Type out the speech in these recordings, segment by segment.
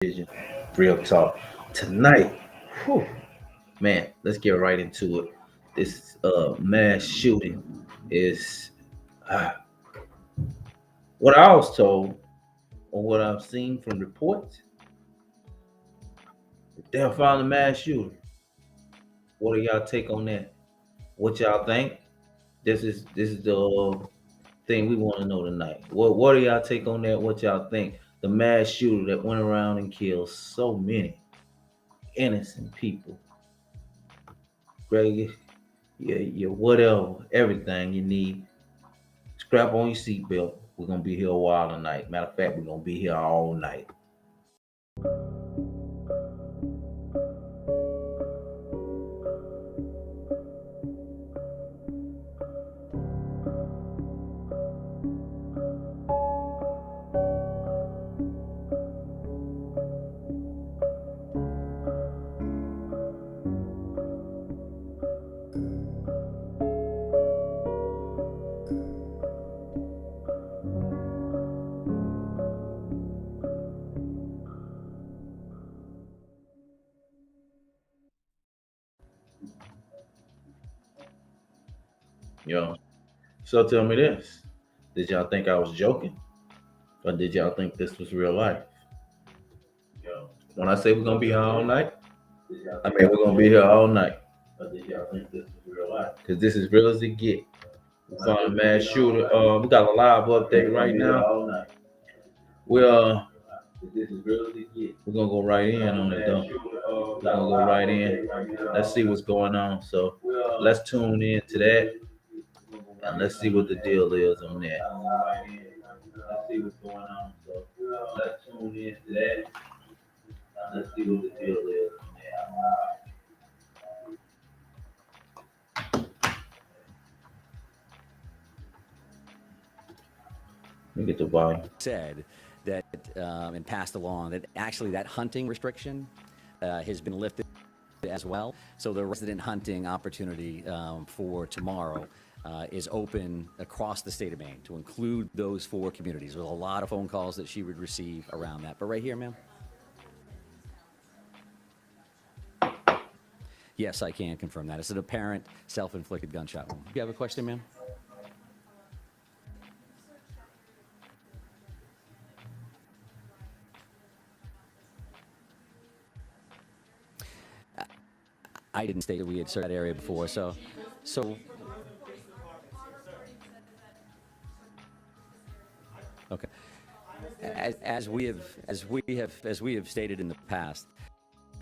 Vision, real talk. Tonight, whew, man, let's get right into it. This mass shooting is uh, what I was told or what I've seen from reports. They'll find a mass shooter. What do y'all take on that? What y'all think? This is the thing we want to know tonight. What do y'all take on that? What y'all think? The mass shooter that went around and killed so many innocent people. Greg, your whatever, everything you need. Strap on your seatbelt. We're gonna be here a while tonight. Matter of fact, we're gonna be here all night. Yo. So tell me this. Did y'all think I was joking? Or did y'all think this was real life? Yo. When I say we're gonna be here all night, I mean we're gonna be here all night. Or did y'all think this was real life? Because this is real as it get. We found a mass shooter. We got a live update right now. Well, we're gonna go right in on it though. We're gonna go right in. Let's see what's going on. So let's tune in to that and let's see what the deal is on that. Let's see what's going on. So let's tune in to that and let's see what the deal is on that. Let me get the volume. Said that and passed along that actually that hunting restriction has been lifted as well. So the resident hunting opportunity for tomorrow is open across the state of Maine to include those 4 communities. There's a lot of phone calls that she would receive around that. But right here, ma'am. Yes, I can confirm that. It's an apparent self-inflicted gunshot wound. You have a question, ma'am? I didn't state that we had searched that area before, so okay. As we have stated in the past,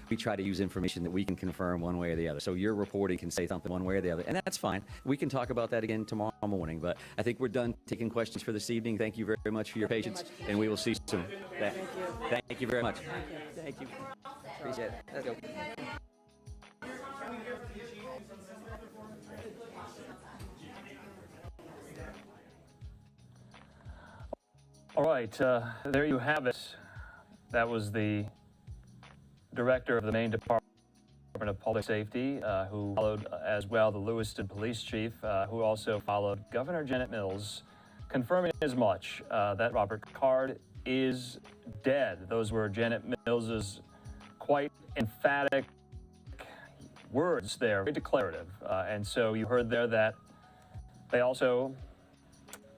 we try to use information that we can confirm one way or the other. So your reporting can say something one way or the other, and that's fine. We can talk about that again tomorrow morning, but I think we're done taking questions for this evening. Thank you very much for your patience, and we will see you soon. Thank you very much. Thank you. Appreciate it. Let's go. All right, there you have it. That was the director of the Maine Department of Public Safety, who followed as well the Lewiston Police Chief, who also followed Governor Janet Mills, confirming as much that Robert Card is dead. Those were Janet Mills's quite emphatic words there, very declarative. And so you heard there that they also,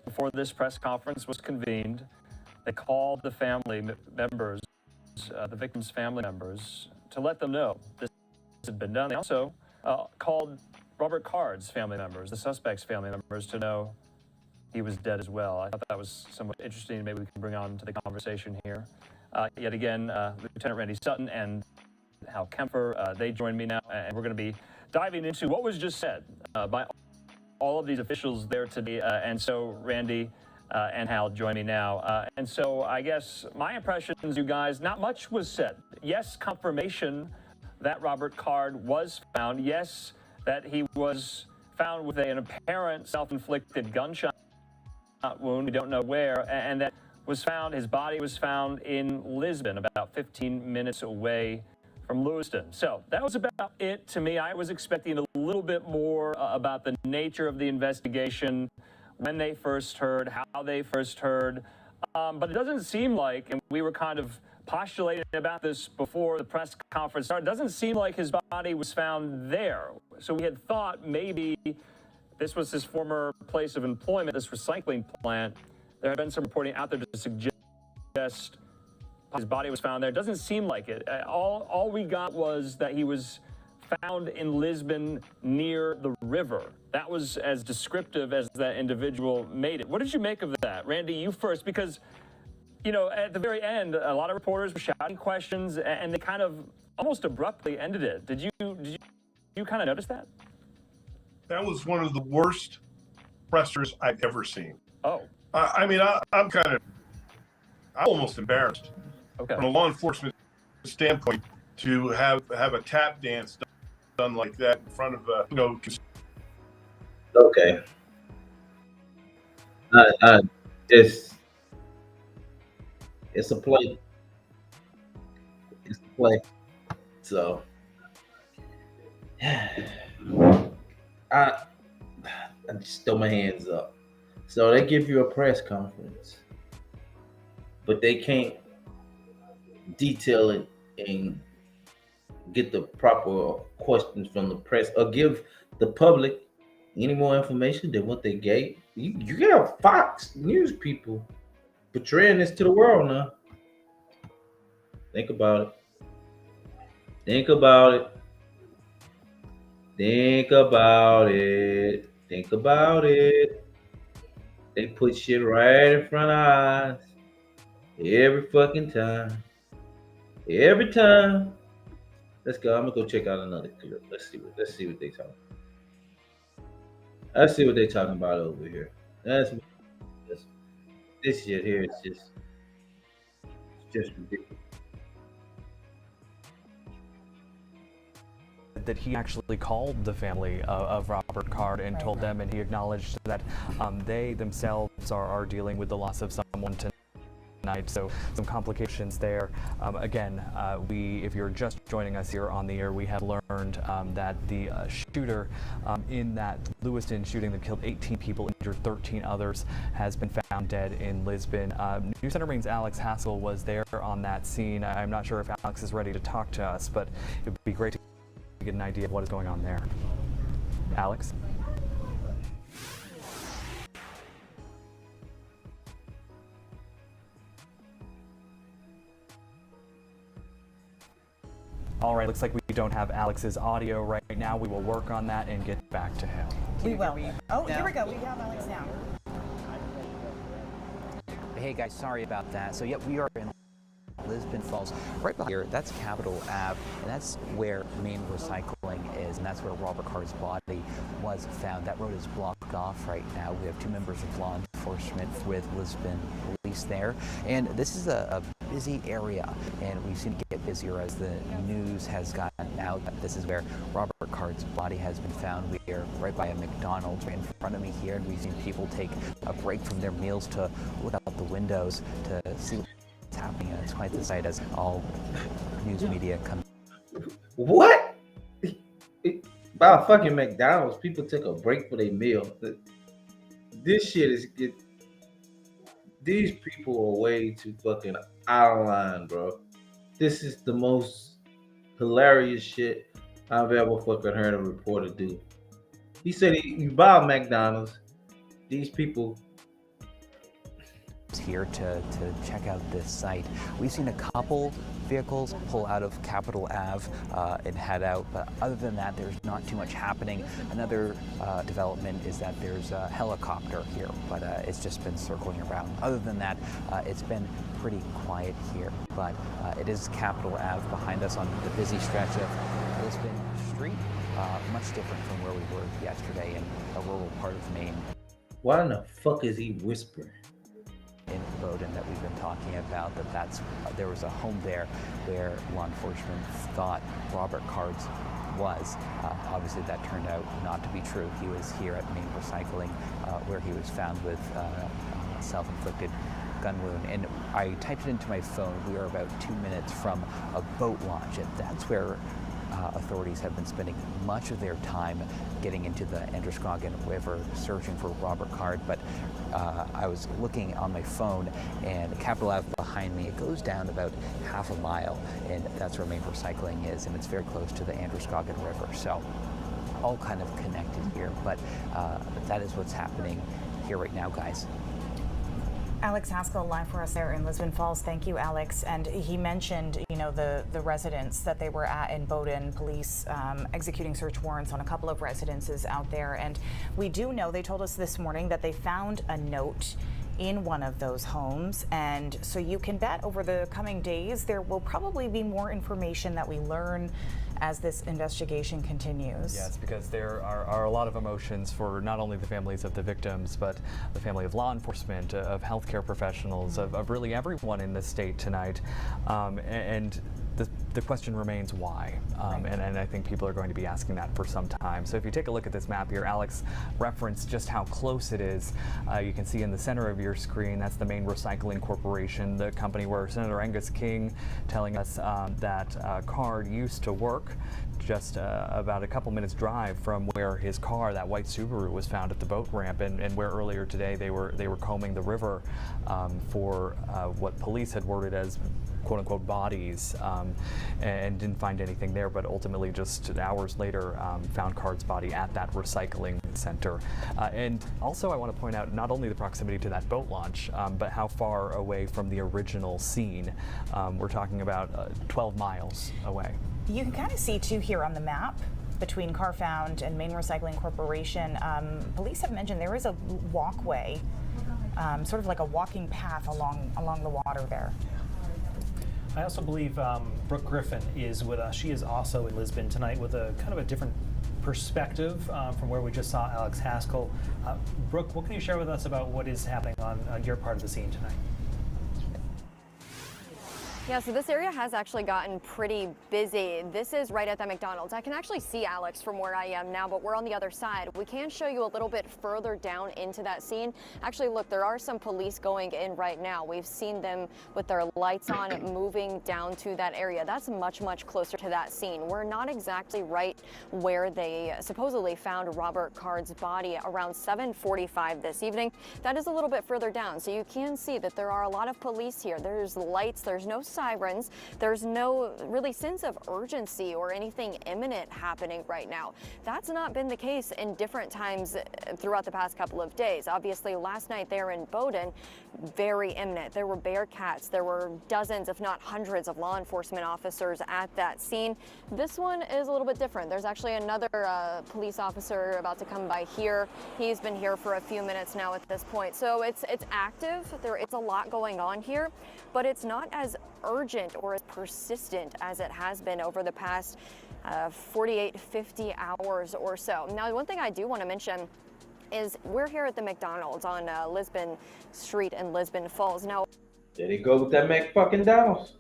before this press conference was convened, they called the family members, the victims' family members, to let them know this had been done. They also called Robert Card's family members, the suspect's family members, to know he was dead as well. I thought that was somewhat interesting. Maybe we can bring on to the conversation here. Yet again, Lieutenant Randy Sutton and Hal Kempfer, they join me now, and we're going to be diving into what was just said by all of these officials there today. And so Randy and Hal join me now. And so I guess my impressions, you guys, not much was said. Yes, confirmation that Robert Card was found. Yes, that he was found with an apparent self-inflicted gunshot wound. We don't know where. And that was found, his body was found in Lisbon, about 15 minutes away from Lewiston. So that was about it to me. I was expecting a little bit more about the nature of the investigation, when they first heard, how they first heard. But it doesn't seem like, and we were kind of postulating about this before the press conference started. It doesn't seem like his body was found there. So we had thought maybe this was his former place of employment, this recycling plant. There had been some reporting out there to suggest his body was found there. It doesn't seem like it. All we got was that he was found in Lisbon near the river. That was as descriptive as that individual made it. What did you make of that? Randy, you first, because, you know, at the very end, a lot of reporters were shouting questions and they kind of almost abruptly ended it. Did you kind of notice that? That was one of the worst pressers I've ever seen. Oh. I mean, I'm almost embarrassed from a law enforcement standpoint to have a tap dance done like that in front of Okay. It's a play. It's a play. So I just throw my hands up. So they give you a press conference, but they can't detail it and get the proper questions from the press or give the public any more information than what they gave. You got Fox News people portraying this to the world now. Think about it. Think about it. Think about it. Think about it. They put shit right in front of our eyes every fucking time. Every time. Let's go. I'm gonna go check out another clip. Let's see what they talking. Let's see what they talking about over here. This shit here is just ridiculous. That he actually called the family of Robert Card and told them, and he acknowledged that they themselves are dealing with the loss of someone tonight, so some complications there. Again, if you're just joining us here on the air, we have learned that the shooter in that Lewiston shooting that killed 18 people, injured 13 others, has been found dead in Lisbon. News Center Maine's Alex Haskell was there on that scene. I'm not sure if Alex is ready to talk to us, but it would be great to get an idea of what is going on there. Alex? All right, looks like we don't have Alex's audio right now. We will work on that and get back to him. We will. Oh, here we go. We have Alex now. Hey guys, sorry about that. So yep, we are in Lisbon Falls. Right behind here, that's Capitol Ave, and that's where Maine Recycling is, and that's where Robert Card's body was found. That road is blocked off right now. We have two members of law enforcement with Lisbon Police there, and this is a busy area, and we've seen it get busier as the news has gotten out. This is where Robert Card's body has been found. We are right by a McDonald's right in front of me here, and we've seen people take a break from their meals to look out the windows to see what's happening. And it's quite the sight as all news media come. What? By a fucking McDonald's, people took a break for their meal. This shit is these people are way too fucking out of line, bro. This is the most hilarious shit I've ever fucking heard a reporter do. He said you buy a McDonald's, these people here to check out this site. We've seen a couple vehicles pull out of Capitol Ave and head out, but other than that, there's not too much happening. Another development is that there's a helicopter here, but it's just been circling around. Other than that, it's been pretty quiet here, but it is Capitol Ave behind us on the busy stretch of Lisbon Street, much different from where we were yesterday in a rural part of Maine. Why in the fuck is he whispering? In Bowdoin that we've been talking about, there was a home there where law enforcement thought Robert Card's was. Obviously that turned out not to be true. He was here at Maine Recycling where he was found with a self-inflicted gun wound. And I typed it into my phone. We are about 2 minutes from a boat launch, and that's where authorities have been spending much of their time getting into the Androscoggin River searching for Robert Card, but I was looking on my phone, and Capitol Ave behind me, it goes down about half a mile, and that's where Maine Recycling is, and it's very close to the Androscoggin River. So all kind of connected here, but that is what's happening here right now, guys. Alex Haskell live for us there in Lisbon Falls. Thank you, Alex. And he mentioned, the residence that they were at in Bowdoin, police executing search warrants on a couple of residences out there. And we do know, they told us this morning that they found a note in one of those homes. And so you can bet over the coming days, there will probably be more information that we learn as this investigation continues. Yes, because there are a lot of emotions for not only the families of the victims, but the family of law enforcement, of healthcare professionals, of really everyone in the state tonight. And the question remains why, and I think people are going to be asking that for some time. So if you take a look at this map here, Alex referenced just how close it is. You can see in the center of your screen, that's the Maine Recycling Corporation, the company where Senator Angus King telling us that Card used to work just about a couple minutes drive from where his car, that white Subaru, was found at the boat ramp, and where earlier today they were combing the river for what police had worded as quote-unquote bodies, and didn't find anything there, but ultimately just hours later found Card's body at that recycling center. And also I want to point out not only the proximity to that boat launch, but how far away from the original scene. We're talking about 12 miles away. You can kind of see too here on the map between Car Found and Maine Recycling Corporation. Police have mentioned there is a walkway, sort of like a walking path along the water there. I also believe Brooke Griffin is with us. She is also in Lisbon tonight with a kind of a different perspective from where we just saw Alex Haskell. Brooke, what can you share with us about what is happening on your part of the scene tonight? Yeah, so this area has actually gotten pretty busy. This is right at the McDonald's. I can actually see Alex from where I am now, but we're on the other side. We can show you a little bit further down into that scene. Actually, look, there are some police going in right now. We've seen them with their lights on moving down to that area. That's much, much closer to that scene. We're not exactly right where they supposedly found Robert Card's body around 7:45 this evening. That is a little bit further down, so you can see that there are a lot of police here. There's lights, there's no sirens. There's no really sense of urgency or anything imminent happening right now. That's not been the case in different times throughout the past couple of days. Obviously, last night there in Bowdoin, very imminent. There were Bearcats. There were dozens, if not hundreds, of law enforcement officers at that scene. This one is a little bit different. There's actually another police officer about to come by here. He's been here for a few minutes now at this point. So it's active. It's a lot going on here, but it's not as urgent or as persistent as it has been over the past 48, 50 hours or so. Now, one thing I do want to mention is we're here at the McDonald's on Lisbon Street in Lisbon Falls. Now, there they go with that McDonald's.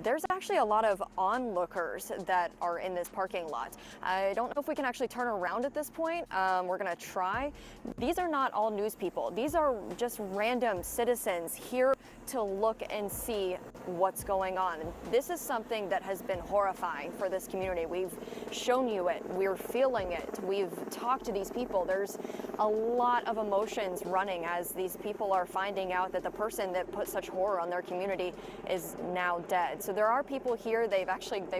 There's actually a lot of onlookers that are in this parking lot. I don't know if we can actually turn around at this point. We're gonna try. These are not all news people. These are just random citizens here to look and see what's going on. This is something that has been horrifying for this community. We've shown you it. We're feeling it. We've talked to these people. There's a lot of emotions running as these people are finding out that the person that put such horror on their community is now dead. So there are people here. They've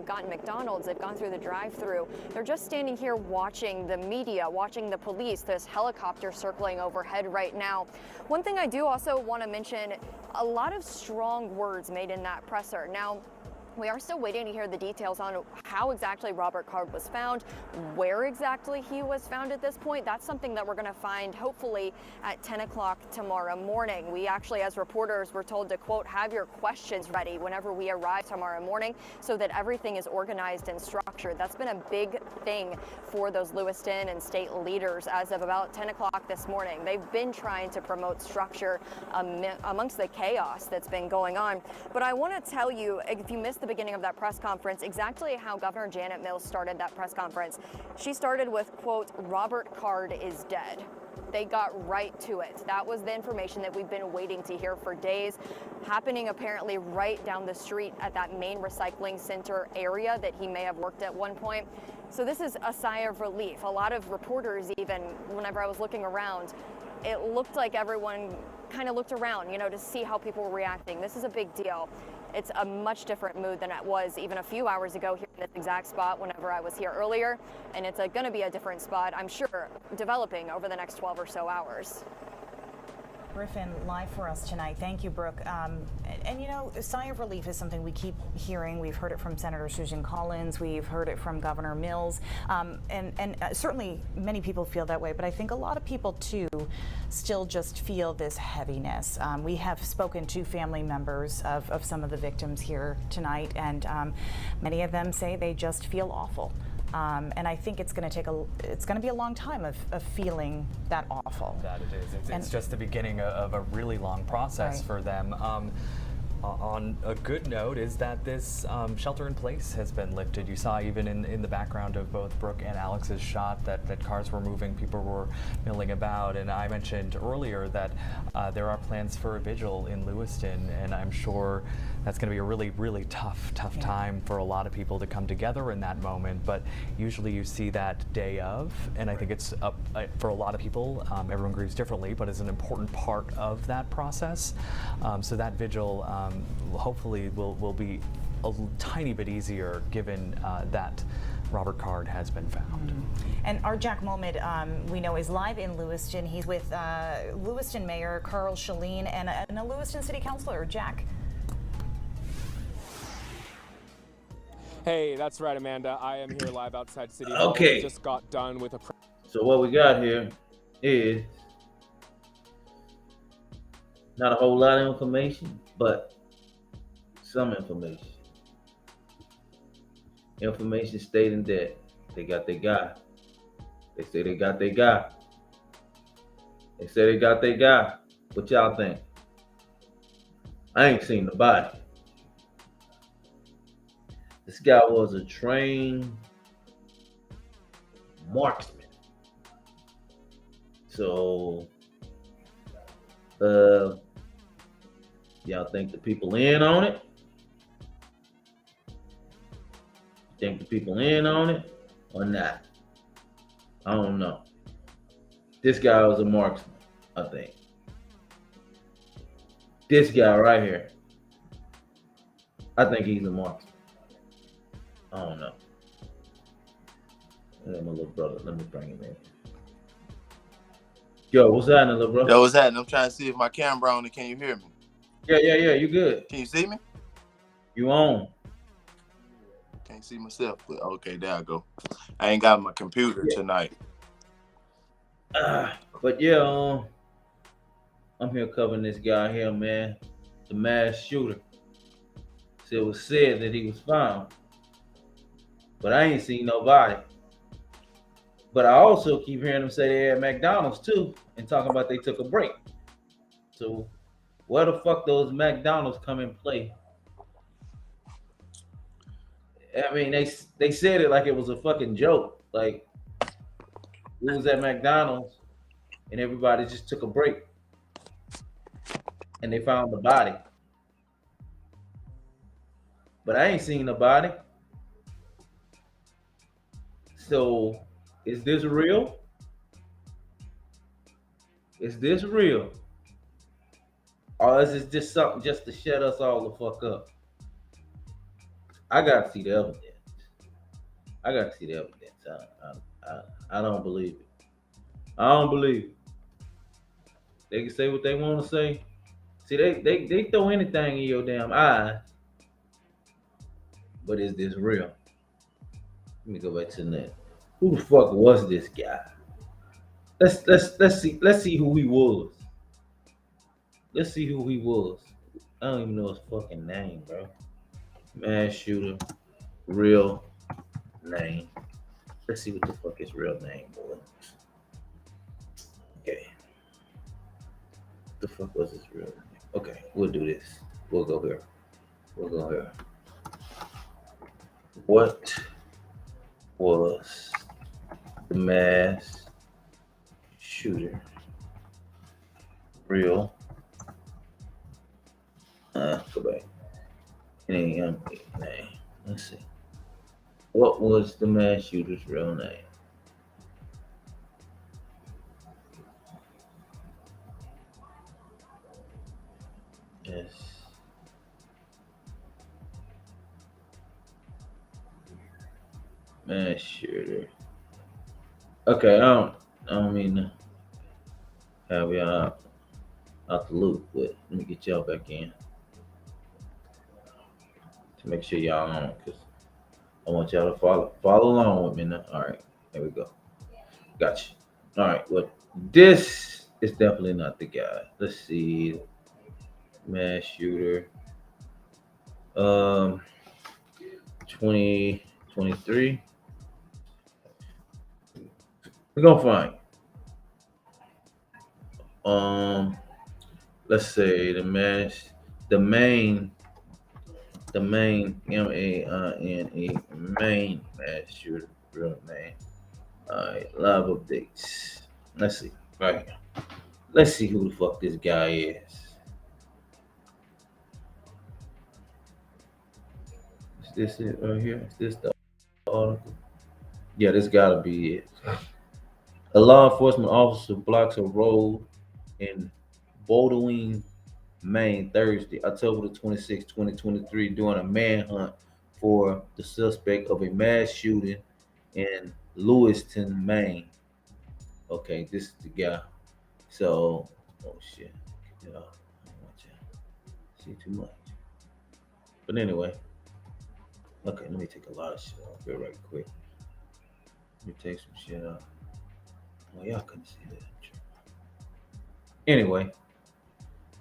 gotten McDonald's. They've gone through the drive-through. They're just standing here watching the media, watching the police. There's helicopter circling overhead right now. One thing I do also want to mention, a lot of strong words made in that presser. Now, we are still waiting to hear the details on how exactly Robert Card was found, where exactly he was found at this point. That's something that we're going to find hopefully at 10 o'clock tomorrow morning. We actually, as reporters, were told to, quote, have your questions ready whenever we arrive tomorrow morning so that everything is organized and structured. That's been a big thing for those Lewiston and state leaders as of about 10 o'clock this morning. They've been trying to promote structure amongst the chaos that's been going on. But I want to tell you, if you missed the beginning of that press conference, exactly how Governor Janet Mills started that press conference. She started with, quote, Robert Card is dead. They got right to it. That was the information that we've been waiting to hear for days, happening apparently right down the street at that main recycling center area that he may have worked at one point. So this is a sigh of relief. A lot of reporters, even whenever I was looking around, it looked like everyone kind of looked around, to see how people were reacting. This is a big deal. It's a much different mood than it was even a few hours ago here in this exact spot whenever I was here earlier. And it's going to be a different spot, I'm sure, developing over the next 12 or so hours. Griffin, live for us tonight. Thank you, Brooke. And a sigh of relief is something we keep hearing. We've heard it from Senator Susan Collins. We've heard it from Governor Mills. And certainly many people feel that way. But I think a lot of people, too, still just feel this heaviness. We have spoken to family members of some of the victims here tonight. And many of them say they just feel awful. And I think it's going to be a long time of feeling that awful. That it is. It's just the beginning of a really long process for them. On a good note is that this shelter in place has been lifted. You saw even in the background of both Brooke and Alex's shot that cars were moving, people were milling about, and I mentioned earlier that there are plans for a vigil in Lewiston, and I'm sure that's going to be a really, really tough time for a lot of people to come together in that moment. But usually you see that day of, and I think it's for a lot of people, everyone grieves differently, but it's an important part of that process. So that vigil hopefully will be a tiny bit easier given that Robert Card has been found. And our Jack Mohammed, we know, is live in Lewiston. He's with Lewiston Mayor Carl Shaleen and a Lewiston City Councilor, Jack. Hey, that's right, Amanda. I am here live outside City Hall. Okay. We just got done with a... So what we got here is not a whole lot of information, but some information. Information stating that they got their guy. They say they got their guy. They say they got their guy. What y'all think? I ain't seen the body. This guy was a trained marksman. So, y'all think the people in on it? Think the people in on it or not? I don't know. This guy was a marksman, I think. This guy right here, I think he's a marksman. I don't know. My little brother, let me bring him in. Yo, what's happening, little brother? Yo, what's happening? I'm trying to see if my camera on and can you hear me? Yeah, you good. Can you see me? You on. Can't see myself, but okay, there I go. I ain't got my computer tonight. But yeah, I'm here covering this guy here, man. The mass shooter. So it was said that he was found. But I ain't seen nobody. But I also keep hearing them say they had McDonald's too, and talking about they took a break. So where the fuck those McDonald's come in play? I mean, they said it like it was a fucking joke. Like, we was at McDonald's and everybody just took a break. And they found the body. But I ain't seen the body. So, is this real? Is this real? Or is this just something just to shut us all the fuck up? I gotta see the evidence. I don't believe it. I don't believe it. They can say what they want to say. See, they throw anything in your damn eyes. But is this real? Let me go back to the net. Who the fuck was this guy? Let's see who he was. Let's see who he was. I don't even know his fucking name, bro. Mass shooter, real name. Let's see what the fuck his real name was. Okay. The fuck was his real name? Okay, we'll do this. We'll go here. What was the mass shooter. Real. Go back. It ain't young name. Let's see. What was the mass shooter's real name? Yes. Mass shooter. Okay, I don't mean to have y'all out the loop, but let me get y'all back in to make sure y'all on, because I want y'all to follow along with me now. All right, there we go. Gotcha. All right, well, this is definitely not the guy. Let's see. Mass shooter. 2023. We're gonna find. Let's say the main MAINE main mass shooter real name. All right, live updates. Let's see right here. Let's see who the fuck this guy is. Is this it right here? Is this the article? Yeah, this gotta be it. A law enforcement officer blocks a road in Bowdoin, Maine, Thursday, October the 26th, 2023, during a manhunt for the suspect of a mass shooting in Lewiston, Maine. Okay, this is the guy. So, oh shit. Yeah, I don't want you to see too much. But anyway, okay, let me take a lot of shit off here right quick. Let me take some shit off. Well, y'all couldn't see that. Anyway,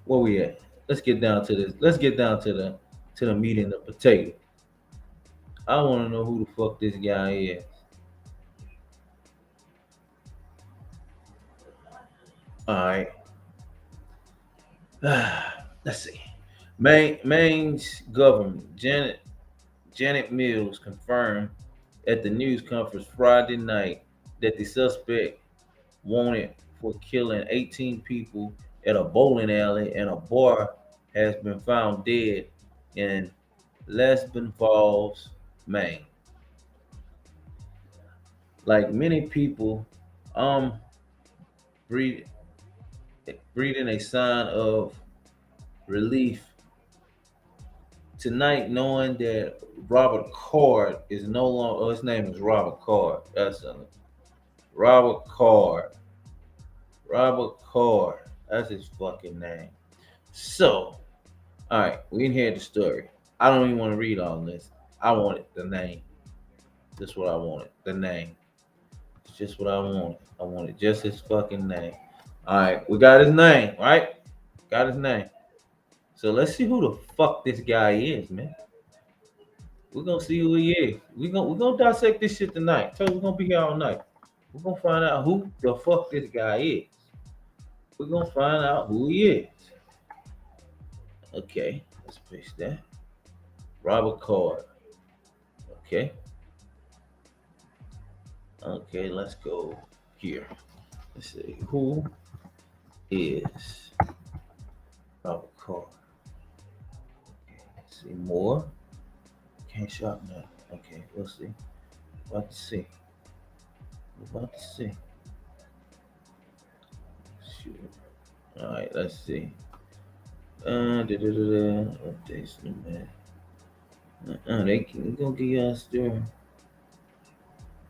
where we at? Let's get down to this. Let's get down to the meat and the potato. I want to know who the fuck this guy is. All right. Let's see. Maine's governor Janet Mills confirmed at the news conference Friday night that the suspect wanted for killing 18 people at a bowling alley and a bar has been found dead in Lisbon Falls, Maine. Like many people, breathing a sign of relief tonight, knowing that Robert Card is no longer. Oh, his name is Robert Card. That's Robert Card. Robert Card. That's his fucking name. So, all right, we can hear the story. I don't even want to read all this. I wanted the name. That's what I wanted. The name. It's just what I wanted. I wanted just his fucking name. All right, we got his name, right? Got his name. So let's see who the fuck this guy is, man. We're gonna see who he is. We're gonna dissect this shit tonight. So we're gonna be here all night. We're gonna find out who the fuck this guy is. We're gonna find out who he is. Okay, let's paste that. Robert Card. Okay. Okay, let's go here. Let's see who is Robert Card. Okay, let's see more. Can't shop now. Okay, we'll see. About to see. We're about to see. Shoot. All right, let's see. Updates, man. They gonna give you a story.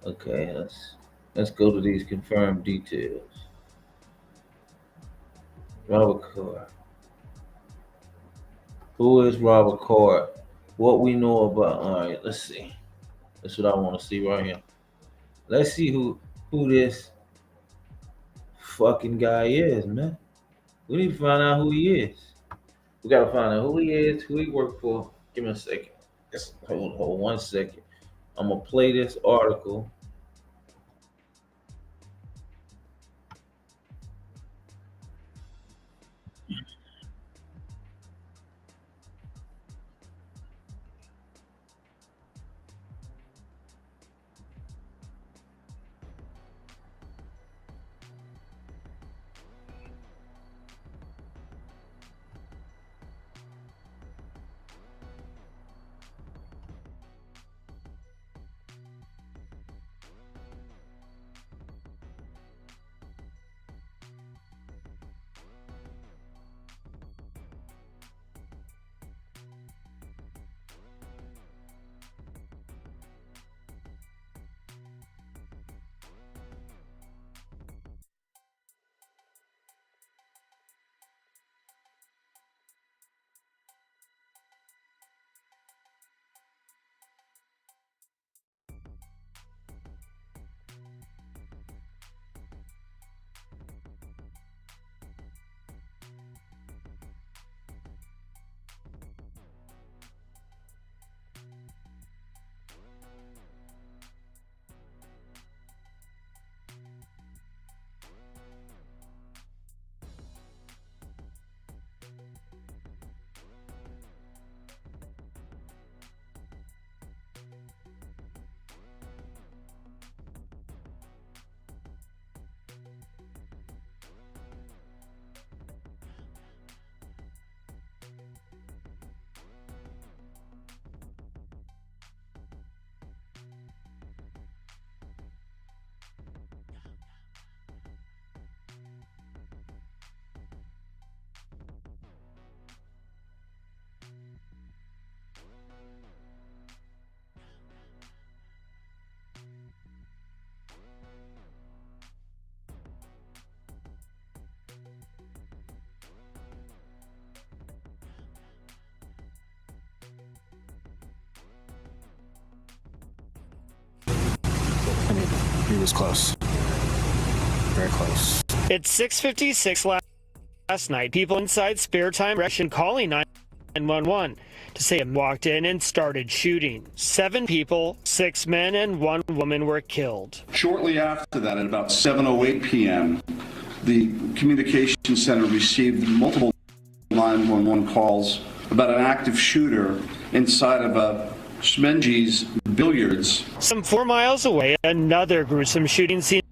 Okay, let's go to these confirmed details. Robert Card. Who is Robert Card? What we know about. All right, let's see. That's what I want to see right here. Let's see who this fucking guy is, man. We need to find out who he is. We gotta find out who he is, who he worked for. Give me a second. Just hold 1 second. I'm gonna play this article. He was close. Very close. It's 6:56 last night. People inside Spare Time Reaction calling 911 to say it walked in and started shooting. 7 people, 6 men and 1 woman were killed. Shortly after that, at about 7:08 p.m., the communication center received multiple 911 calls about an active shooter inside of a Schmenge's Billiards. Some 4 miles away, another gruesome shooting scene.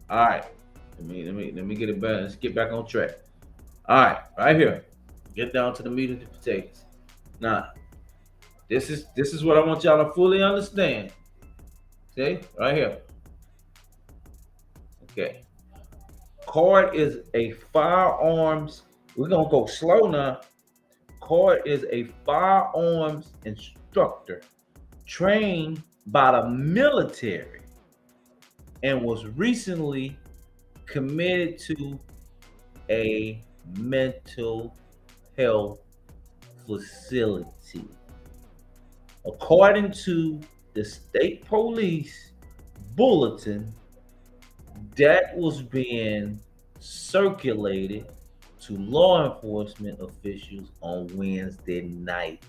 All right, let me get it back. Let's get back on track. All right here, get down to the meat of the potatoes. Now, this is what I want y'all to fully understand. See, right here. Okay, Card is a firearms. We're gonna go slow now. Card is a firearms instructor trained by the military and was recently committed to a mental health facility. According to the state police bulletin that was being circulated to law enforcement officials on Wednesday night.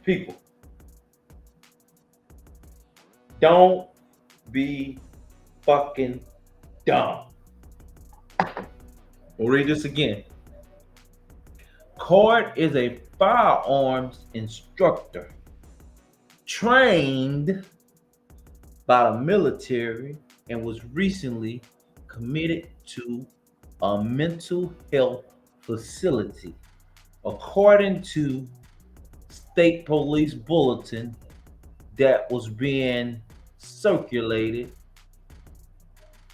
People, don't be fucking dumb. We'll read this again. Card is a firearms instructor trained by the military and was recently committed to a mental health facility. According to state police bulletin that was being circulated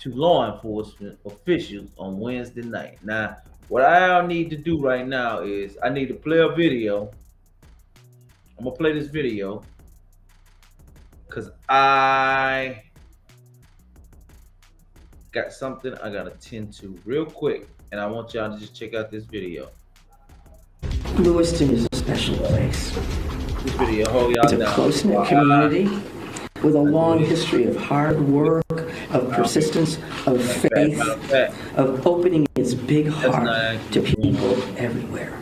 to law enforcement officials on Wednesday night. Now, what I need to do right now is I need to play a video. I'm gonna play this video because I got something I gotta tend to real quick, and I want y'all to just check out this video. Lewiston is a special place. This video, hold y'all down. It's a close-knit community with a long history of hard work, of persistence, of faith, of opening its big heart to people everywhere.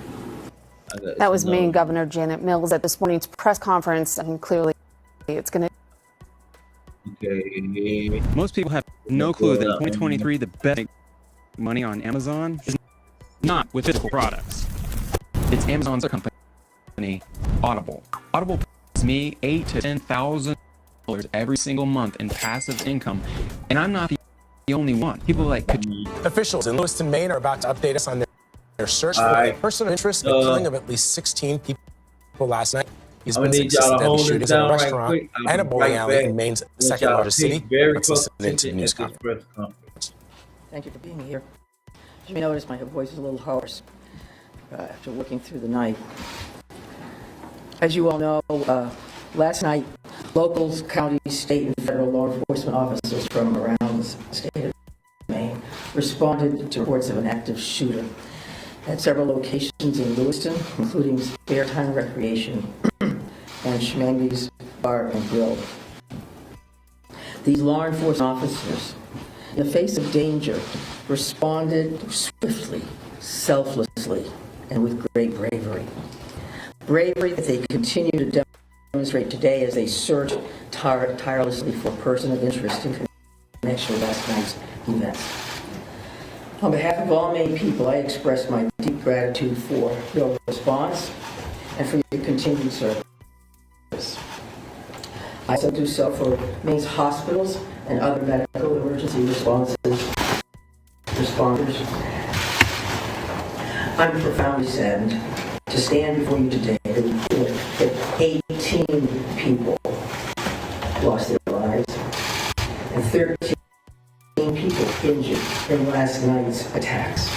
That was Maine Governor Janet Mills at this morning's press conference, and clearly it's going to. Okay. Most people have no clue that in 2023 the best money on Amazon is not with physical products. It's Amazon's company, Audible. Audible pays me $8,000 to $10,000 every single month in passive income, and I'm not the only one. People like officials in Lewiston, Maine, are about to update us on their search for a person of interest in the killing of at least 16 people last night. He's been successful in deadly shootings in a restaurant and a bowling alley in Maine's second largest city. Let's listen into the news conference. Thank you for being here. As you may notice, my voice is a little hoarse after working through the night. As you all know, last night Locals, county, state, and federal law enforcement officers from around the state of Maine responded to reports of an active shooter at several locations in Lewiston, including Spare Time Recreation and Schmangy's Bar and Grill. These law enforcement officers, in the face of danger, responded swiftly, selflessly, and with great bravery. Bravery that they continue to demonstrate today as they search tirelessly for a person of interest in connection with last night's events. On behalf of all Maine people, I express my deep gratitude for your response and for your continued service. I also do so for Maine's hospitals and other medical emergency responders. I'm profoundly saddened to stand before you today and report that 18 people lost their lives and 13 people injured in last night's attacks.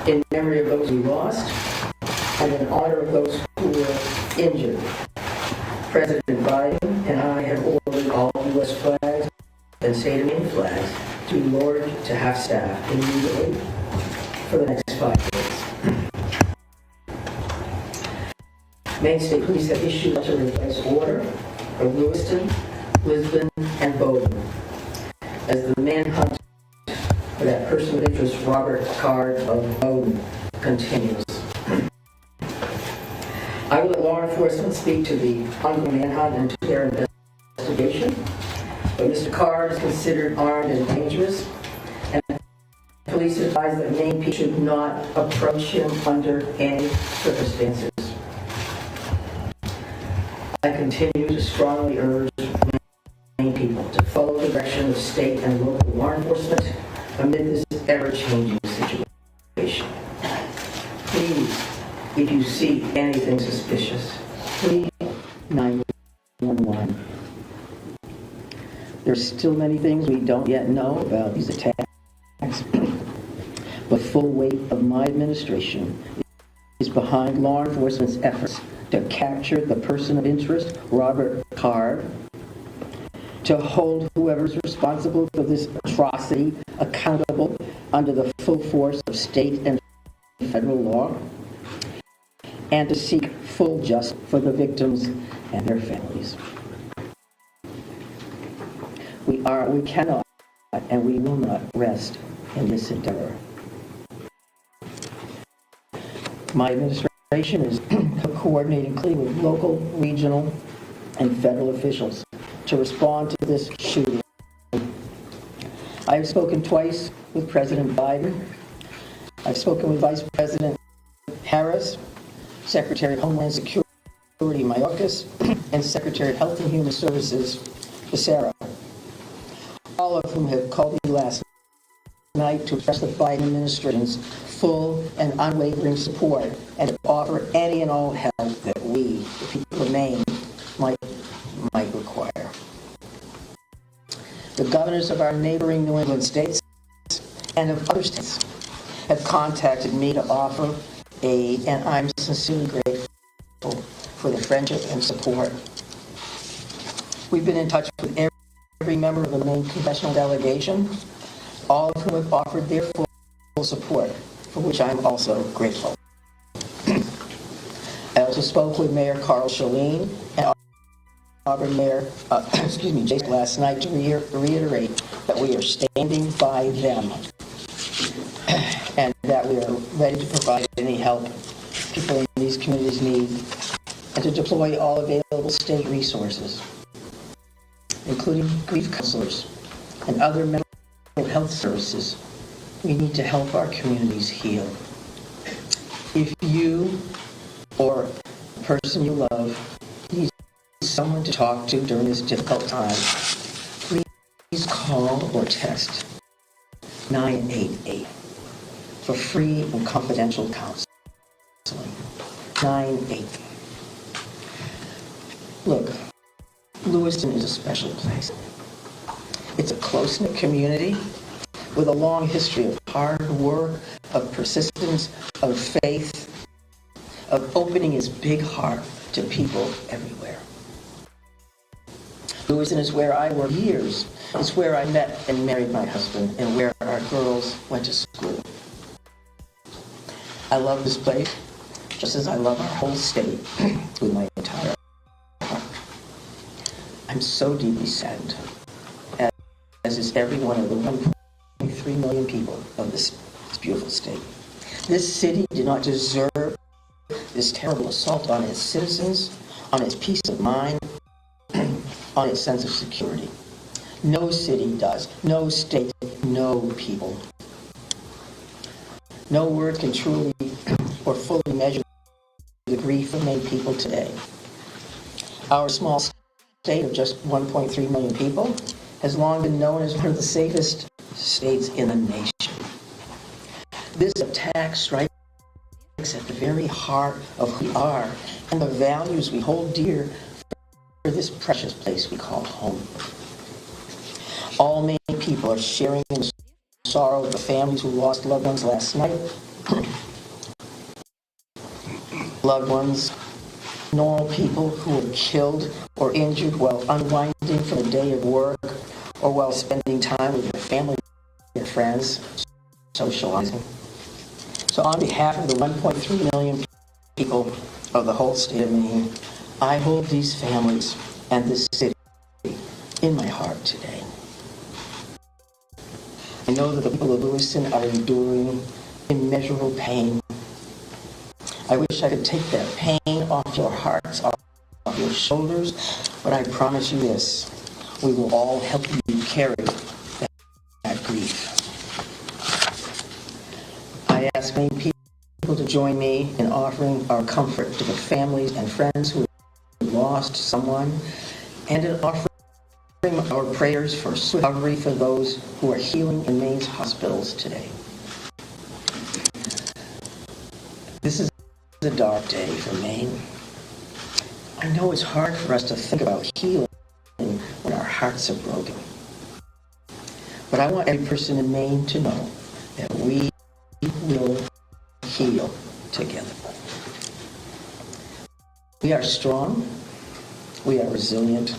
In memory of those we lost and in honor of those who were injured, President Biden and I have ordered all U.S. flags and state of Maine flags to be lowered to half-staff immediately for the next 5 days. Maine State Police have issued a replace order for Lewiston, Lisbon, and Bowdoin as the manhunt for that person of interest, Robert Card of Bowdoin, continues. I will let law enforcement speak to the ongoing manhunt and to their investigation, but Mr. Card is considered armed and dangerous, and police advise that Maine people should not approach him under any circumstances. I continue to strongly urge Maine people to follow the direction of state and local law enforcement amid this ever-changing situation. Please, if you see anything suspicious, please 911. There's still many things we don't yet know about these attacks, but full weight of my administration is behind law enforcement's efforts to capture the person of interest, Robert Card, to hold whoever's responsible for this atrocity accountable under the full force of state and federal law, and to seek full justice for the victims and their families. We cannot, and we will not rest in this endeavor. My administration is coordinating clearly with local, regional, and federal officials to respond to this shooting. I have spoken twice with President Biden. I've spoken with Vice President Harris, Secretary of Homeland Security Mayorkas, and Secretary of Health and Human Services Becerra, all of whom have called me last night to express the Biden administration's full and unwavering support and to offer any and all help that we, the people of Maine, might require. The governors of our neighboring New England states and of other states have contacted me to offer aid, and I'm sincerely grateful for the friendship and support. We've been in touch with every member of the Maine congressional delegation, all of whom have offered their full support, for which I'm also grateful. I also spoke with Mayor Carl Chalene and Auburn Mayor, Jason last night to reiterate that we are standing by them and that we are ready to provide any help people in these communities need and to deploy all available state resources, including grief counselors and other mental health services. We need to help our communities heal. If you or a person you love needs someone to talk to during this difficult time, please call or text 988 for free and confidential counseling. 988. Look, Lewiston is a special place. It's a close-knit community with a long history of hard work, of persistence, of faith, of opening its big heart to people everywhere. Lewiston is where I worked years. It's where I met and married my husband and where our girls went to school. I love this place just as I love our whole state with my entire heart. I'm so deeply saddened, as is every one of the 1.3 million people of this beautiful state. This city did not deserve this terrible assault on its citizens, on its peace of mind, on its sense of security. No city does, no state, no people. No word can truly or fully measure the grief of many people today. Our small state of just 1.3 million people has long been known as one of the safest states in the nation. This attack strikes at the very heart of who we are and the values we hold dear for this precious place we call home. All Maine people are sharing in the sorrow of the families who lost loved ones last night. Loved ones, normal people who were killed or injured while unwinding from a day of work or while spending time with their family and friends, socializing. So on behalf of the 1.3 million people of the whole state of Maine, I hold these families and this city in my heart today. I know that the people of Lewiston are enduring immeasurable pain. I wish I could take that pain off your hearts, off your shoulders, but I promise you this, we will all help you carry that grief. I ask many people to join me in offering our comfort to the families and friends who lost someone, and in offering our prayers for swift recovery for those who are healing in Maine's hospitals today. This is a dark day for Maine. I know it's hard for us to think about healing when our hearts are broken. But I want every person in Maine to know that we will heal together. We are strong, we are resilient,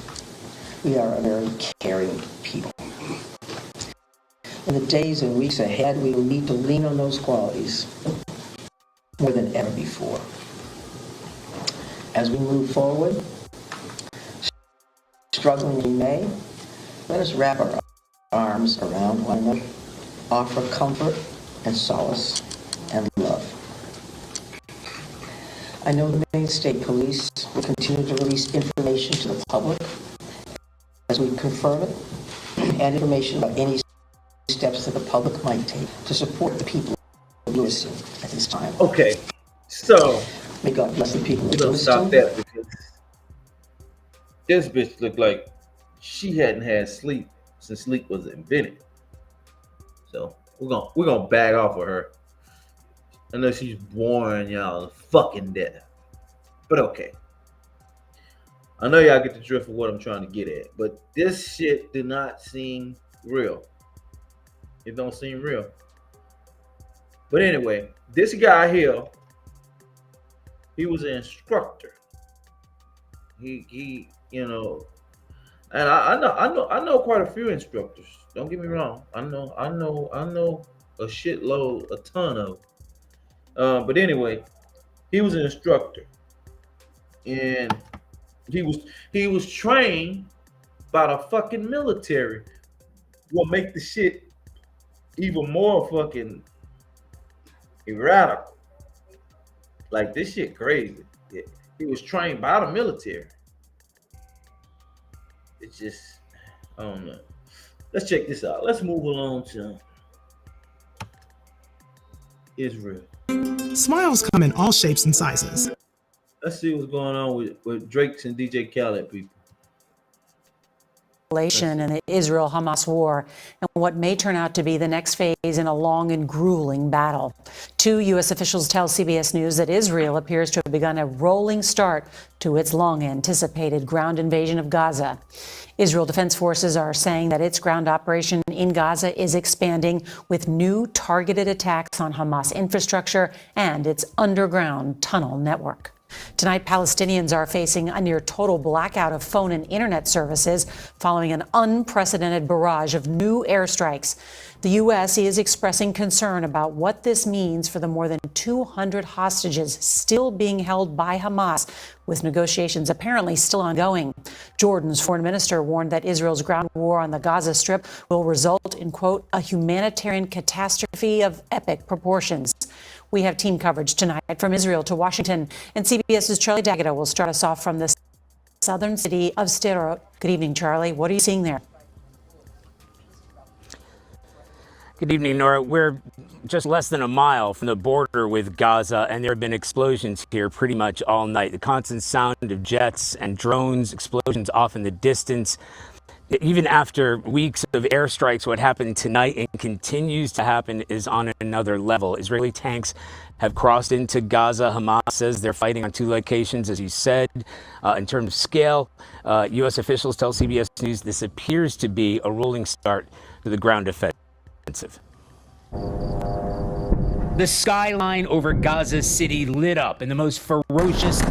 we are a very caring people. In the days and weeks ahead, we will need to lean on those qualities more than ever before. As we move forward, struggling we may, let us wrap our arms around one another, offer comfort and solace and love. I know the Maine State Police will continue to release information to the public as we confirm it, and information about any steps that the public might take to support the people of Lewiston at this time. Okay, so may God bless the people of Lewiston. Lewiston. Stop that, because this bitch looked like she hadn't had sleep since sleep was invented. So we're gonna back off of her unless she's boring y'all to fucking death. But okay. I know y'all get the drift of what I'm trying to get at, but this shit did not seem real. It don't seem real. But anyway, this guy here, he was an instructor. He you know, and I know quite a few instructors. Don't get me wrong. I know a shitload, a ton of. But anyway, he was an instructor, and he was trained by the fucking military. Will make the shit even more fucking erratic. Like, this shit crazy. He was trained by the military. It's just, I don't know. Let's check this out. Let's move along to Israel. Smiles come in all shapes and sizes. Let's see what's going on with Drake's and DJ Khaled people. In the Israel-Hamas war and what may turn out to be the next phase in a long and grueling battle. 2 U.S. officials tell CBS News that Israel appears to have begun a rolling start to its long-anticipated ground invasion of Gaza. Israel Defense Forces are saying that its ground operation in Gaza is expanding with new targeted attacks on Hamas infrastructure and its underground tunnel network. Tonight, Palestinians are facing a near total blackout of phone and internet services following an unprecedented barrage of new airstrikes. The U.S. is expressing concern about what this means for the more than 200 hostages still being held by Hamas, with negotiations apparently still ongoing. Jordan's foreign minister warned that Israel's ground war on the Gaza Strip will result in, quote, a humanitarian catastrophe of epic proportions. We have team coverage tonight from Israel to Washington, and CBS's Charlie D'Agata will start us off from the southern city of Sderot. Good evening, Charlie. What are you seeing there? Good evening, Nora. We're just less than a mile from the border with Gaza, and there have been explosions here pretty much all night. The constant sound of jets and drones, explosions off in the distance. Even after weeks of airstrikes, what happened tonight and continues to happen is on another level. Israeli tanks have crossed into Gaza. Hamas says they're fighting on 2 locations, as you said. In terms of scale, U.S. officials tell CBS News this appears to be a rolling start to the ground offensive. The skyline over Gaza City lit up in the most ferocious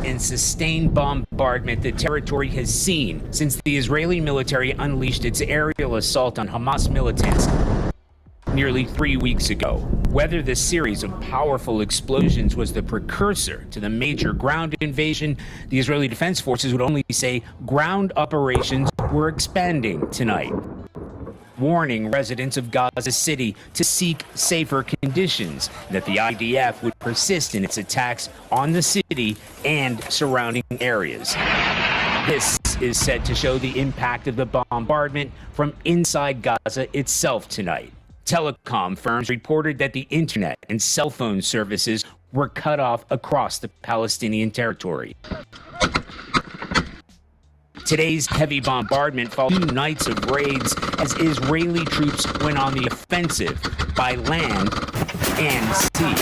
and sustained bombardment the territory has seen since the Israeli military unleashed its aerial assault on Hamas militants nearly 3 weeks ago. Whether the series of powerful explosions was the precursor to the major ground invasion, the Israeli Defense Forces would only say ground operations were expanding tonight, warning residents of Gaza City to seek safer conditions, that the IDF would persist in its attacks on the city and surrounding areas. This is said to show the impact of the bombardment from inside Gaza itself tonight. Telecom firms reported that the internet and cell phone services were cut off across the Palestinian territory. Today's heavy bombardment followed 2 nights of raids as Israeli troops went on the offensive by land and sea.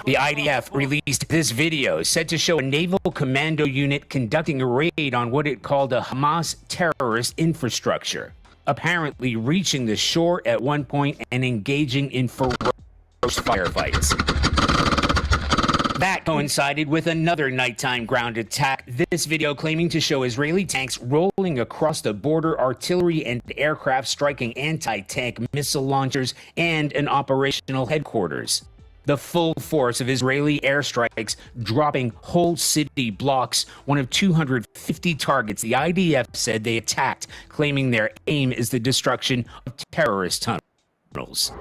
The IDF released this video said to show a naval commando unit conducting a raid on what it called a Hamas terrorist infrastructure, apparently reaching the shore at one point and engaging in ferocious firefights. That coincided with another nighttime ground attack, this video claiming to show Israeli tanks rolling across the border, artillery and aircraft striking anti-tank missile launchers and an operational headquarters. The full force of Israeli airstrikes dropping whole city blocks, one of 250 targets the IDF said they attacked, claiming their aim is the destruction of terrorist tunnels.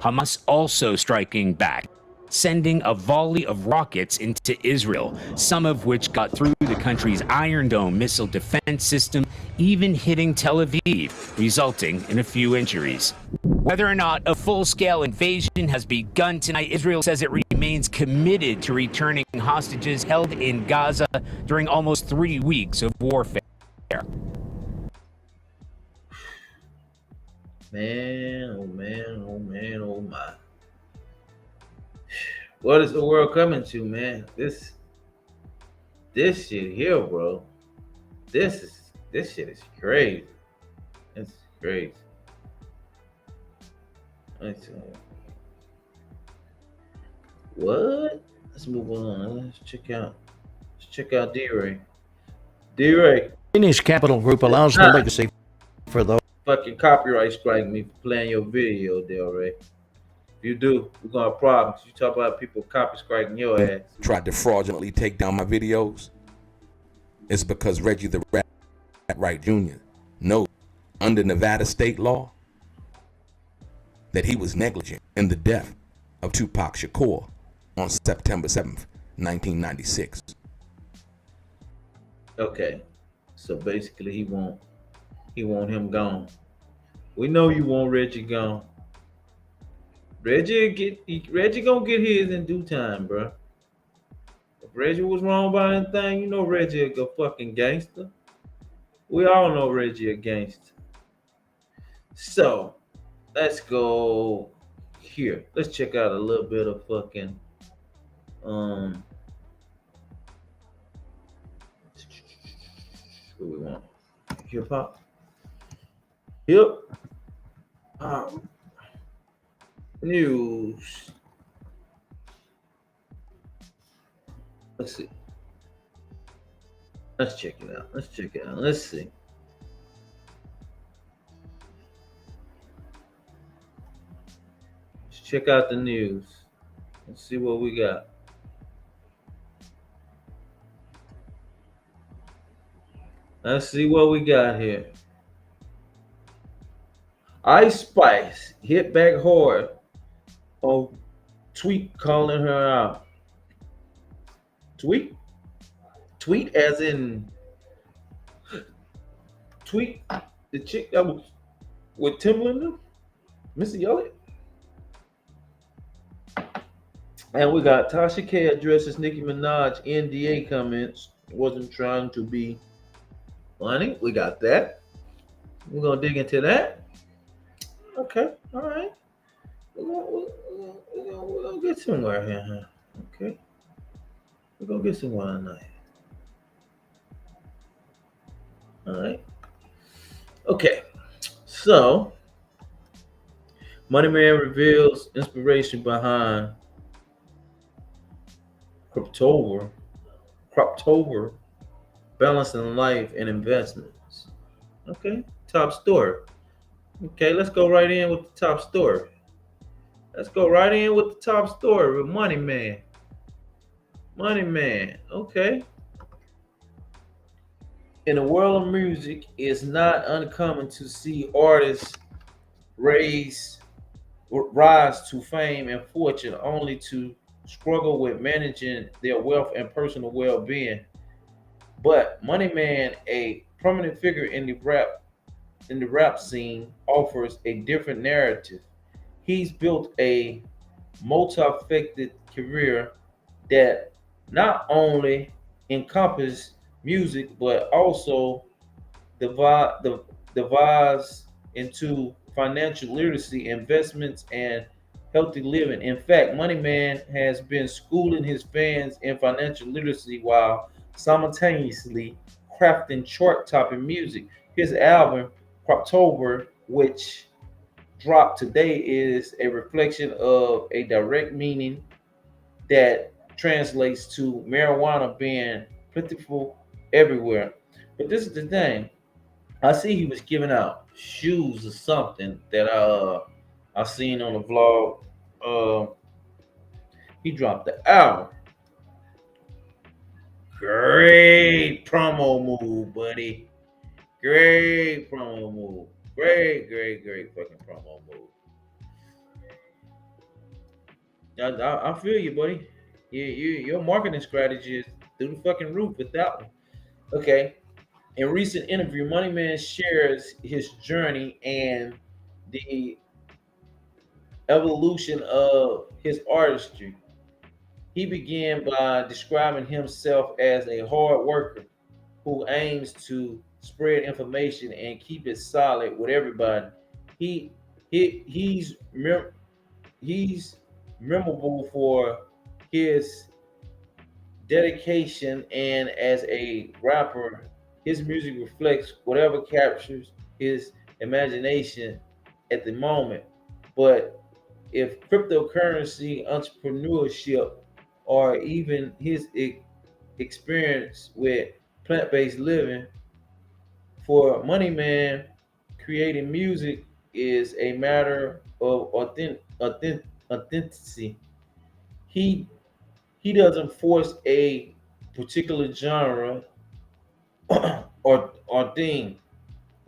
Hamas also striking back, sending a volley of rockets into Israel, some of which got through the country's Iron Dome missile defense system, even hitting Tel Aviv, resulting in a few injuries. Whether or not a full-scale invasion has begun tonight, Israel says it remains committed to returning hostages held in Gaza during almost 3 weeks of warfare. Man, oh man, oh man, oh my. What is the world coming to, man? This shit here, bro. This shit is crazy. It's crazy. What? Let's move on. Let's check out D-Ray. D-Ray. Finnish Capital Group allows no legacy for those. Fucking copyright strike me for playing your video, D-Ray. You do, we're gonna have problems. You talk about people copy striking your ass. Tried to fraudulently take down my videos. It's because Reggie the Rat Wright Jr. knows under Nevada state law that he was negligent in the death of Tupac Shakur on September 7th, 1996. Okay, so basically he want him gone. We know you want Reggie gone. Reggie gonna get his in due time, bro. If Reggie was wrong about anything, you know Reggie a fucking gangster. We all know Reggie a gangster. So let's go here. Let's check out a little bit of fucking what we want? Hip hop. Yep. News. Let's see. Let's check it out. Let's check it out. Let's see. Let's check out the news. Let's see what we got. Let's see what we got here. Ice Spice hit back hard on tweet calling her out. Tweet? Tweet as in tweet the chick that was with Timbaland, Missy Elliott. And we got Tasha K addresses Nicki Minaj NDA comments. Wasn't trying to be funny. We got that. We're gonna dig into that. Okay, all right. We're gonna get somewhere here, huh? Okay. We're gonna get somewhere tonight. All right. Okay. So, Money Man reveals inspiration behind Croptober, balancing life and investments. Okay. Top story. Okay, let's go right in with the top story. Let's go right in with the top story with Money Man. Money Man. Okay. In the world of music, it's not uncommon to see artists rise to fame and fortune only to struggle with managing their wealth and personal well-being. But Money Man, a prominent figure in the rap scene, offers a different narrative. He's built a multi-faceted career that not only encompasses music, but also divides into financial literacy, investments, and healthy living. In fact, Money Man has been schooling his fans in financial literacy while simultaneously crafting chart-topping music. His album, Croptober, which dropped today, is a reflection of a direct meaning that translates to marijuana being plentiful everywhere. But this is the thing. I see he was giving out shoes or something that I seen on the vlog. He dropped the album. Great promo move, buddy. Great promo move. Great fucking promo move. I feel you, buddy. Your marketing strategy is through the fucking roof with that one. Okay. In recent interview, Money Man shares his journey and the evolution of his artistry. He began by describing himself as a hard worker who aims to spread information and keep it solid with everybody. He's memorable for his dedication, and as a rapper, his music reflects whatever captures his imagination at the moment. But if cryptocurrency, entrepreneurship, or even his experience with plant-based living, for Money Man, creating music is a matter of authenticity. He doesn't force a particular genre or thing.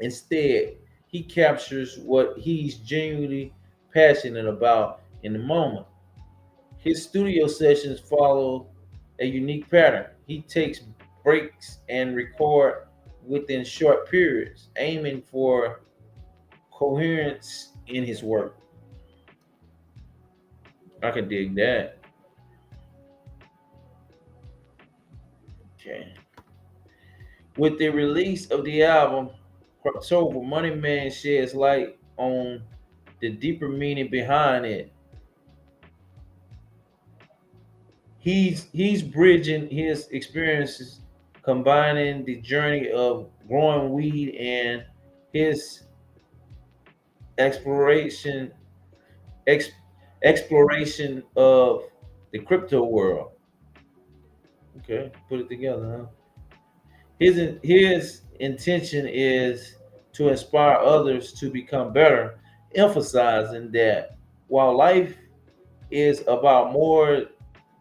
Instead, he captures what he's genuinely passionate about in the moment. His studio sessions follow a unique pattern. He takes breaks and record within short periods, aiming for coherence in his work. I can dig that. Okay. With the release of the album, Croptober, Money Man sheds light on the deeper meaning behind it. He's bridging his experiences, combining the journey of growing weed and his exploration of the crypto world. Okay, put it together, huh? His intention is to inspire others to become better, emphasizing that while life is about more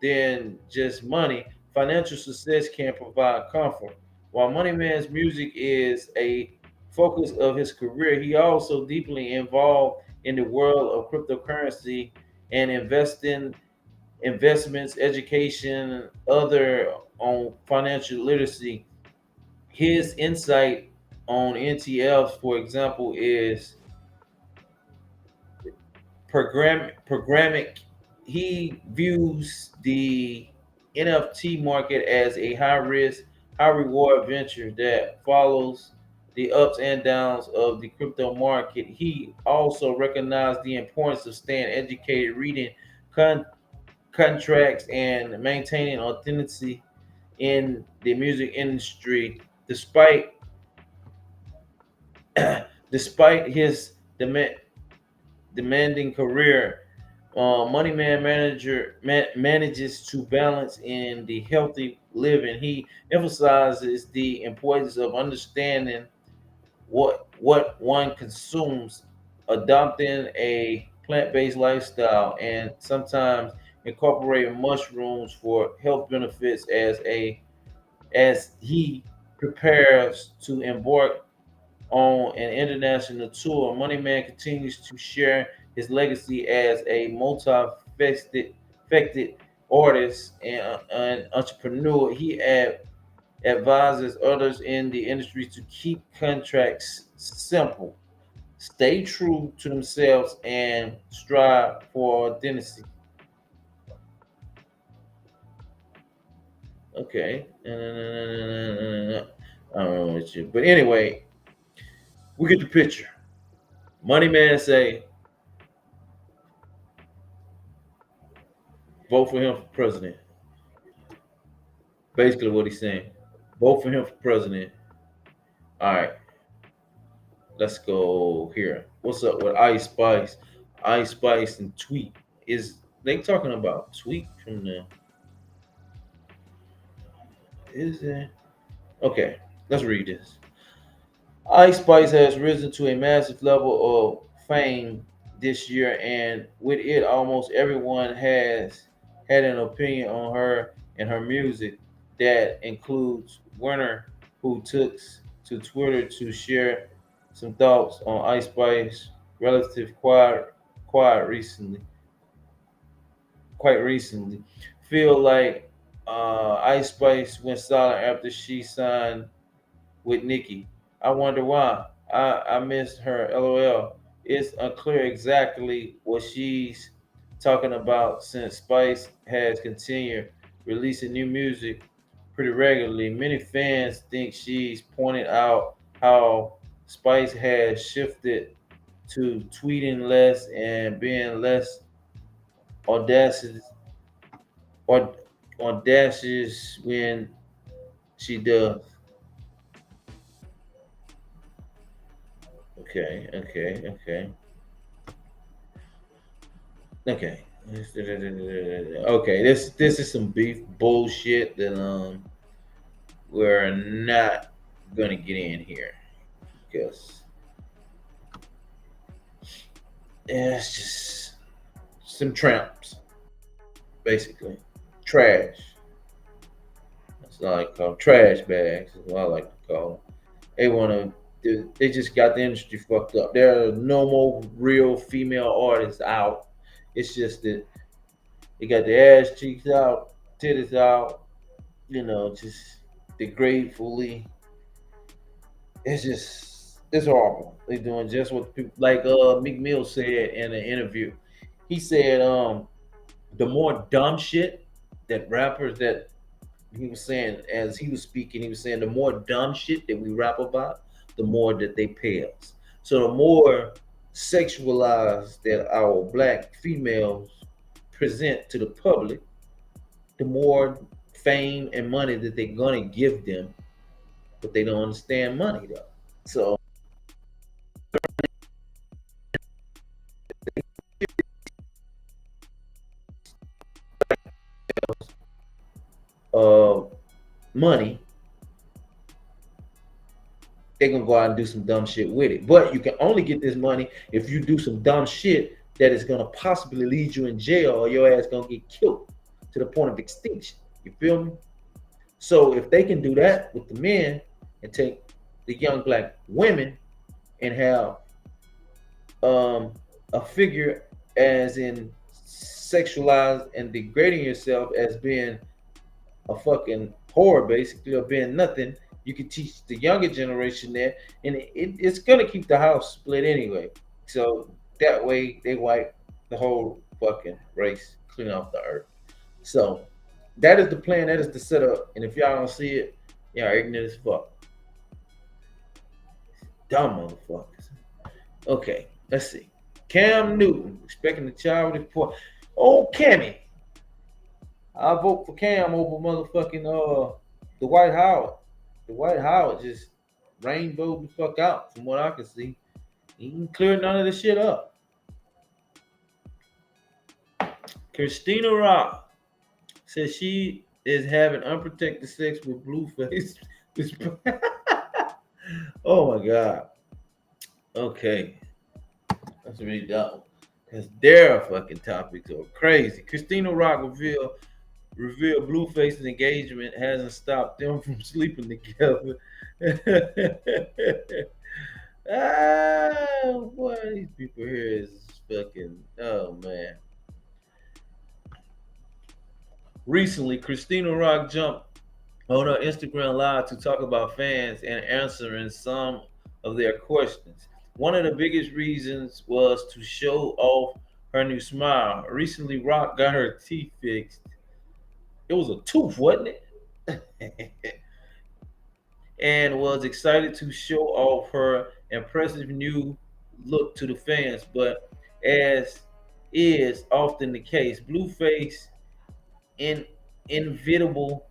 than just money, financial success can provide comfort. While Money Man's music is a focus of his career, he also deeply involved in the world of cryptocurrency and investments, education, other on financial literacy. His insight on NTFs, for example, is programmatic. He views the NFT market as a high risk, high reward venture that follows the ups and downs of the crypto market. He also recognized the importance of staying educated, reading con- contracts, and maintaining authenticity in the music industry. Despite his demanding career, Money Man manages to balance in the healthy living. He emphasizes the importance of understanding what one consumes, adopting a plant-based lifestyle, and sometimes incorporating mushrooms for health benefits as he prepares to embark on an international tour. Moneyman continues to share his legacy as a multifaceted artist and an entrepreneur. He advises others in the industry to keep contracts simple, stay true to themselves, and strive for authenticity. Okay. I don't know what you, but anyway, we get the picture. Money Man say, vote for him for president. Basically, what he's saying. Vote for him for president. All right, let's go here. What's up with Ice Spice? Ice Spice and Tweet. Is they talking about Tweet from the? Is it? Okay, let's read this. Ice Spice has risen to a massive level of fame this year, and with it, almost everyone has had an opinion on her and her music. That includes Werner, who took to Twitter to share some thoughts on Ice Spice relative quite recently. Feel like Ice Spice went silent after she signed with Nicki. I wonder why. I missed her. LOL. It's unclear exactly what she's talking about since Spice has continued releasing new music pretty regularly. Many fans think she's pointed out how Spice has shifted to tweeting less and being less audacious or audacious when she does. Okay. Okay, this is some beef bullshit that we're not gonna get in here because it's just some tramps, basically trash. That's what I like to call 'em. Trash bags. Is what I like to call them. They want to. They just got the industry fucked up. There are no more real female artists out. It's just that they got the ass cheeks out, titties out, just degradefully. It's horrible. They're doing just what people like Meek Mill said in an interview. He said the more dumb shit that rappers that he was saying as he was speaking, he was saying the more dumb shit that we rap about, the more that they pay us. So the more sexualized that our black females present to the public, the more fame and money that they're gonna give them, but they don't understand money though. So money, they're gonna go out and do some dumb shit with it. But you can only get this money if you do some dumb shit that is gonna possibly lead you in jail, or your ass gonna get killed to the point of extinction. You feel me? So if they can do that with the men and take the young black women and have a figure as in sexualized and degrading yourself as being a fucking whore, basically, or being nothing, you can teach the younger generation that, and it's gonna keep the house split anyway. So that way they wipe the whole fucking race clean off the earth. So that is the plan, that is the setup. And if y'all don't see it, y'all ignorant as fuck. Dumb motherfuckers. Okay, let's see. Cam Newton expecting the child with his poor. Oh, Cammy. I vote for Cam over motherfucking Dwight Howard. Dwight Howard just rainbowed the fuck out from what I can see. He can clear none of this shit up. Christina Rock says she is having unprotected sex with Blueface. Oh my God. Okay. Let's read that one. Because their fucking topics are crazy. Christina Rock revealed Blueface's engagement hasn't stopped them from sleeping together. Boy, these people here is fucking, oh man. Recently, Christina Rock jumped on her Instagram Live to talk about fans and answering some of their questions. One of the biggest reasons was to show off her new smile. Recently, Rock got her teeth fixed. It was a tooth, wasn't it? And was excited to show off her impressive new look to the fans. But as is often the case, Blueface inevitable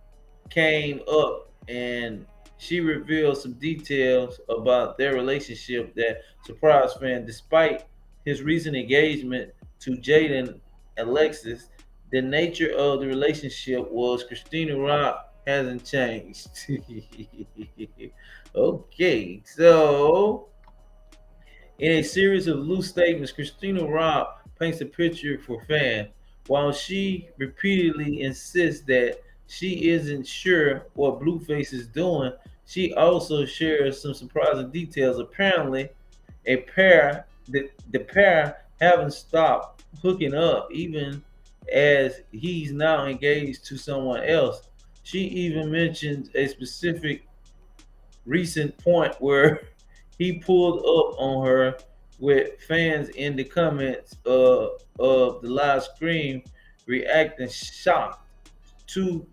came up, and she revealed some details about their relationship that surprised fans. Despite his recent engagement to Jaden Alexis, the nature of the relationship was Christina Rock hasn't changed. Okay, so in a series of loose statements, Christina Rock paints a picture for fans. While she repeatedly insists that she isn't sure what Blueface is doing, she also shares some surprising details. Apparently, the pair haven't stopped hooking up, even as he's now engaged to someone else. She even mentioned a specific recent point where he pulled up on her, with fans in the comments of the live stream reacting shocked to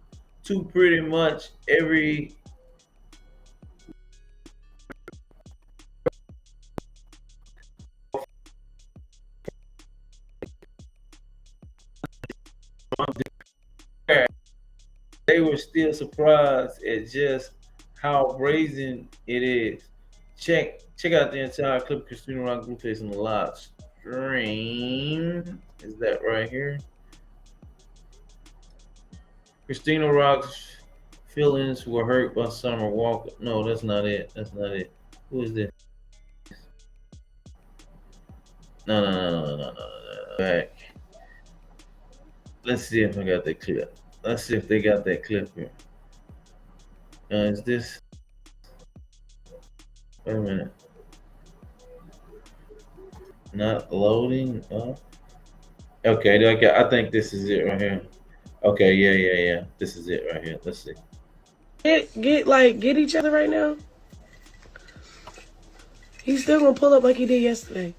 pretty much every they were still surprised at just how brazen it is. Check out the entire clip of Christina Rock Blueface on the live stream. Is that right here? Christina Rock's feelings were hurt by Summer Walker. No, that's not it. That's not it. Who is this? No. Back. Let's see if I got that clip. Let's see if they got that clip here. Is this? Wait a minute. Not loading up. Okay. I think this is it right here. Okay, yeah. This is it right here. Let's see. Get each other right now. He's still gonna pull up like he did yesterday.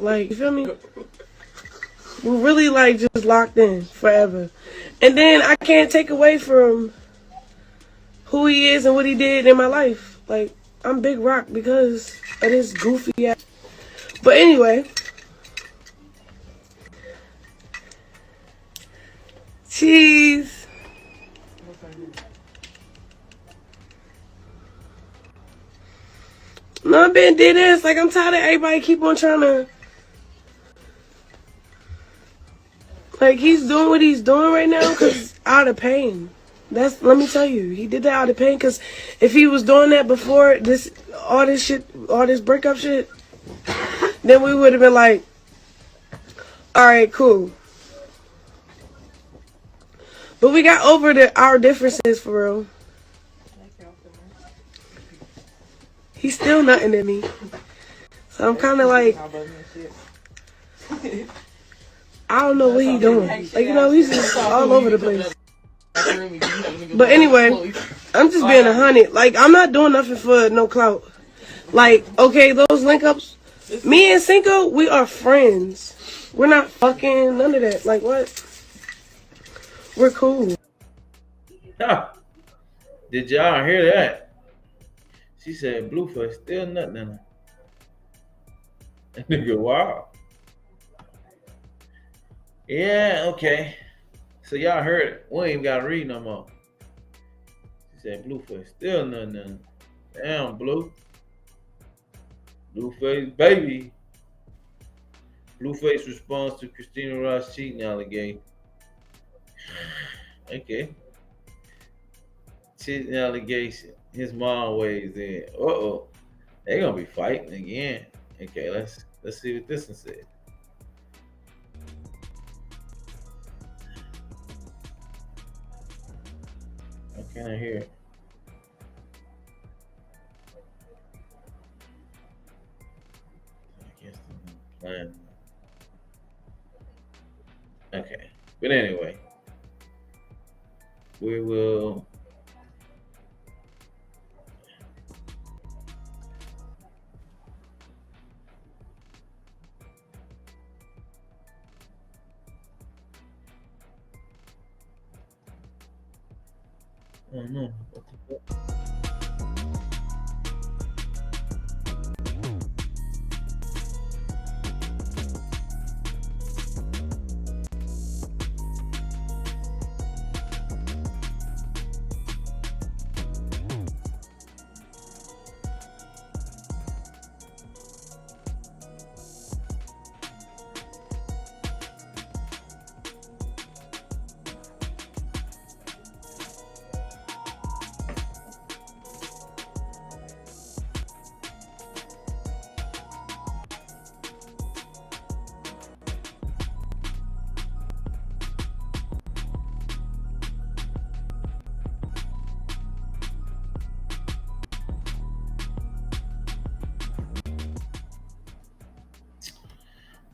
Like you feel me? We're really just locked in forever. And then I can't take away from who he is and what he did in my life. I'm Big Rock because of this goofy ass. But anyway. Cheese. No, I've been dead ass. I'm tired of everybody keep on trying to. He's doing what he's doing right now because out of pain. Let me tell you, he did that out of pain. Because if he was doing that before all this breakup shit, then we would have been like, all right, cool. But we got over our differences for real. He's still nothing to me. So I'm kind of like, I don't know what he's doing. Like, he's just all over the place. But anyway, I'm just being 100. Like, I'm not doing nothing for no clout. Like, okay, those link ups, me and Cinco, we are friends. We're not fucking none of that. Like, what? We're cool. Did y'all hear that? She said Blueface still nothing in her. That nigga, wow. Yeah, okay. So y'all heard it. We ain't even gotta read no more. She said Blueface still nothing in her. Damn, Blue. Blueface baby. Blueface responds to Christina Ross cheating allegation. Okay. Cheating allegation. His mom weighs in. Uh-oh. They gonna be fighting again. Okay, let's see what this one said. How can I hear it? I guess I'm playing. Okay, but anyway, we will. Oh no.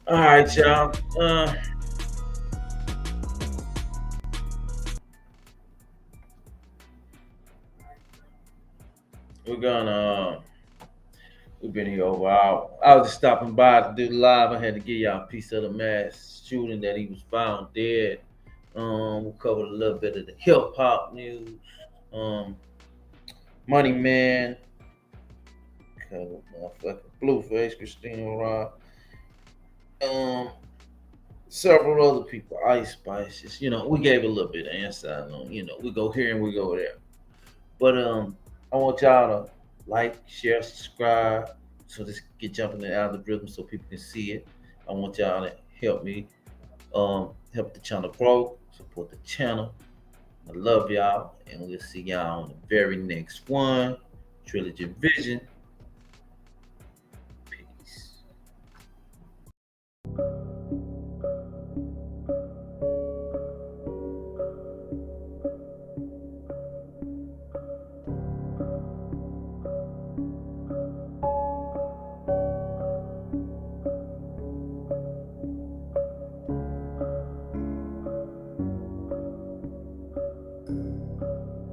All right, y'all. We're gonna. We've been here over an hour. I was just stopping by to do the live. I had to give y'all a piece of the mass shooting that he was found dead. We covered a little bit of the hip hop news. Money Man. Covered motherfucking Blueface, Christina Ross. Several other people, Ice Spices, we gave a little bit of insight on, we go here and we go there. But I want y'all to like, share, subscribe, so this get jumping in the algorithm so people can see it. I want y'all to help me help the channel grow, support the channel. I love y'all, and we'll see y'all on the very next one. Trilogy Vision.